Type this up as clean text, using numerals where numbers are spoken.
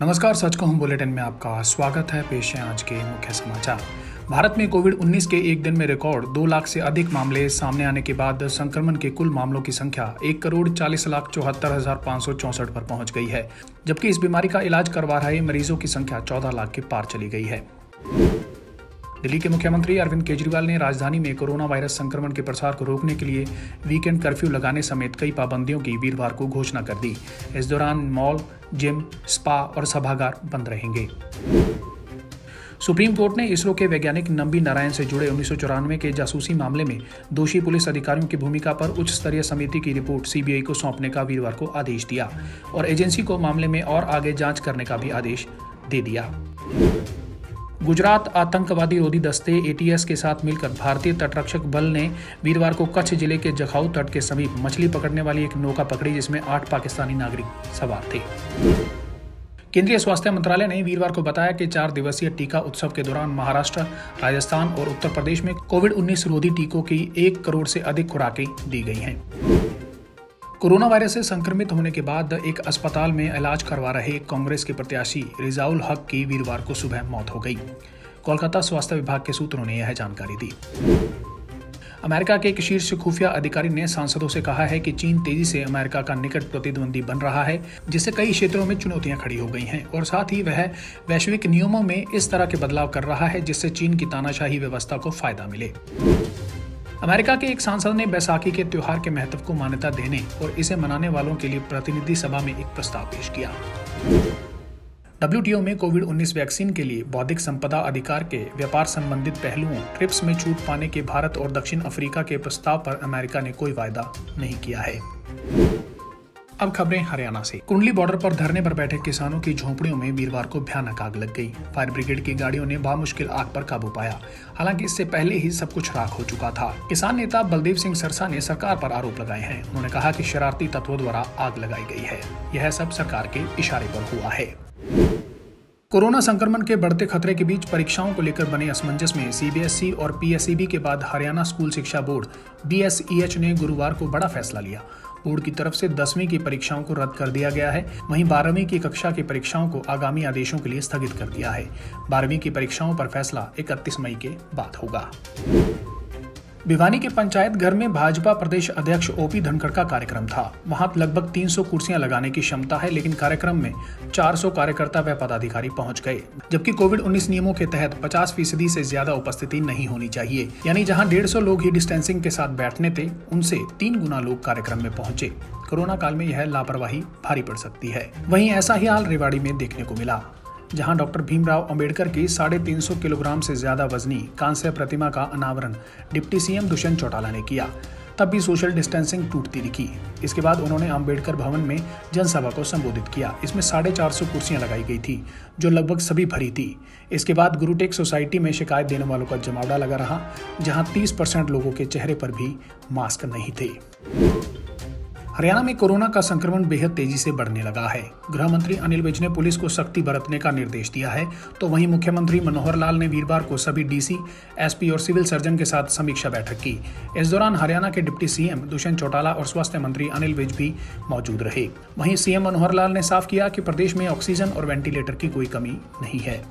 नमस्कार, सच कहूं बुलेटिन में आपका स्वागत है। पेश है आज के मुख्य समाचार। भारत में कोविड-19 के एक दिन में रिकॉर्ड 2 लाख से अधिक मामले सामने आने के बाद संक्रमण के कुल मामलों की संख्या 1,40,74,564 पर पहुंच गई है, जबकि इस बीमारी का इलाज करवा रहे मरीजों की संख्या 14 लाख के पार चली गई है। दिल्ली के मुख्यमंत्री अरविंद केजरीवाल ने राजधानी में कोरोना वायरस संक्रमण के प्रसार को रोकने के लिए वीकेंड कर्फ्यू लगाने समेत कई पाबंदियों की वीरवार को घोषणा कर दी। इस दौरान मॉल, जिम, स्पा और सभागार बंद रहेंगे। सुप्रीम कोर्ट ने इसरो के वैज्ञानिक नंबी नारायण से जुड़े 1994 के जासूसी मामले में दोषी पुलिस अधिकारियों की भूमिका पर उच्च स्तरीय समिति की रिपोर्ट सीबीआई को सौंपने का वीरवार को आदेश दिया और एजेंसी को मामले में और आगे जांच करने का भी आदेश दे दिया। गुजरात आतंकवादी रोधी दस्ते एटीएस के साथ मिलकर भारतीय तटरक्षक बल ने वीरवार को कच्छ जिले के जखाऊ तट के समीप मछली पकड़ने वाली एक नौका पकड़ी, जिसमें 8 पाकिस्तानी नागरिक सवार थे। केंद्रीय स्वास्थ्य मंत्रालय ने वीरवार को बताया कि 4 दिवसीय टीका उत्सव के दौरान महाराष्ट्र, राजस्थान और उत्तर प्रदेश में कोविड-19 रोधी टीकों की 1 करोड़ से अधिक खुराकें दी गई हैं। कोरोना वायरस से संक्रमित होने के बाद एक अस्पताल में इलाज करवा रहे कांग्रेस के प्रत्याशी रिजाउल हक की वीरवार को सुबह मौत हो गई। कोलकाता स्वास्थ्य विभाग के सूत्रों ने यह जानकारी दी। अमेरिका के एक शीर्ष खुफिया अधिकारी ने सांसदों से कहा है कि चीन तेजी से अमेरिका का निकट प्रतिद्वंदी बन रहा है, जिससे कई क्षेत्रों में चुनौतियां खड़ी हो गई हैं और साथ ही वह वैश्विक नियमों में इस तरह के बदलाव कर रहा है जिससे चीन की तानाशाही व्यवस्था को फायदा मिले। अमेरिका के एक सांसद ने बैसाखी के त्योहार के महत्व को मान्यता देने और इसे मनाने वालों के लिए प्रतिनिधि सभा में एक प्रस्ताव पेश किया। WTO में कोविड-19 वैक्सीन के लिए बौद्धिक संपदा अधिकार के व्यापार संबंधित पहलुओं ट्रिप्स में छूट पाने के भारत और दक्षिण अफ्रीका के प्रस्ताव पर अमेरिका ने कोई वायदा नहीं किया है। अब खबरें हरियाणा से। कुंडली बॉर्डर पर धरने पर बैठे किसानों की झोंपड़ियों में वीरवार को भयानक आग लग गई। फायर ब्रिगेड की गाड़ियों ने बामुश्किल आग पर काबू पाया। हालांकि इससे पहले ही सब कुछ राख हो चुका था। किसान नेता बलदेव सिंह सरसा ने सरकार पर आरोप लगाए हैं। उन्होंने कहा कि शरारती तत्वों द्वारा आग लगाई गई है। यह सब सरकार के इशारे पर हुआ है। कोरोना संक्रमण के बढ़ते खतरे के बीच परीक्षाओं को लेकर बने असमंजस में सीबीएसई और पीएसईबी के बाद हरियाणा स्कूल शिक्षा बोर्ड BSEH ने गुरुवार को बड़ा फैसला लिया। बोर्ड की तरफ से 10वीं की परीक्षाओं को रद्द कर दिया गया है। वहीं 12वीं की कक्षा की परीक्षाओं को आगामी आदेशों के लिए स्थगित कर दिया है। 12वीं की परीक्षाओं पर फैसला 31 मई के बाद होगा। भिवानी के पंचायत घर में भाजपा प्रदेश अध्यक्ष OP धनखड़ का कार्यक्रम था। वहां लगभग 300 कुर्सियां लगाने की क्षमता है, लेकिन कार्यक्रम में 400 कार्यकर्ता व पदाधिकारी पहुंच गए, जबकि कोविड-19 नियमों के तहत 50% से ज्यादा उपस्थिति नहीं होनी चाहिए। यानी जहां 150 लोग ही डिस्टेंसिंग के साथ बैठने थे, उनसे 3 गुना लोग कार्यक्रम में पहुंचे। कोरोना काल में यह लापरवाही भारी पड़ सकती है। वहीं ऐसा ही हाल रेवाड़ी में देखने को मिला, जहां डॉक्टर भीमराव अंबेडकर की 350 किलोग्राम से ज्यादा वजनी कांस्य प्रतिमा का अनावरण डिप्टी सीएम दुष्यंत चौटाला ने किया। तब भी सोशल डिस्टेंसिंग टूटती दिखी। इसके बाद उन्होंने अंबेडकर भवन में जनसभा को संबोधित किया। इसमें 450 कुर्सियां लगाई गई थी, जो लगभग सभी भरी थी। इसके बाद गुरुटेक सोसाइटी में शिकायत देने वालों का जमावड़ा लगा रहा, जहां 30% लोगों के चेहरे पर भी मास्क नहीं थे। हरियाणा में कोरोना का संक्रमण बेहद तेजी से बढ़ने लगा है। गृह मंत्री अनिल विज ने पुलिस को सख्ती बरतने का निर्देश दिया है, तो वहीं मुख्यमंत्री मनोहर लाल ने वीरवार को सभी डीसी, एसपी और सिविल सर्जन के साथ समीक्षा बैठक की। इस दौरान हरियाणा के डिप्टी सीएम दुष्यंत चौटाला और स्वास्थ्य मंत्री अनिल विज भी मौजूद रहे। वहीं सीएम मनोहर लाल ने साफ किया कि प्रदेश में ऑक्सीजन और वेंटिलेटर की कोई कमी नहीं है।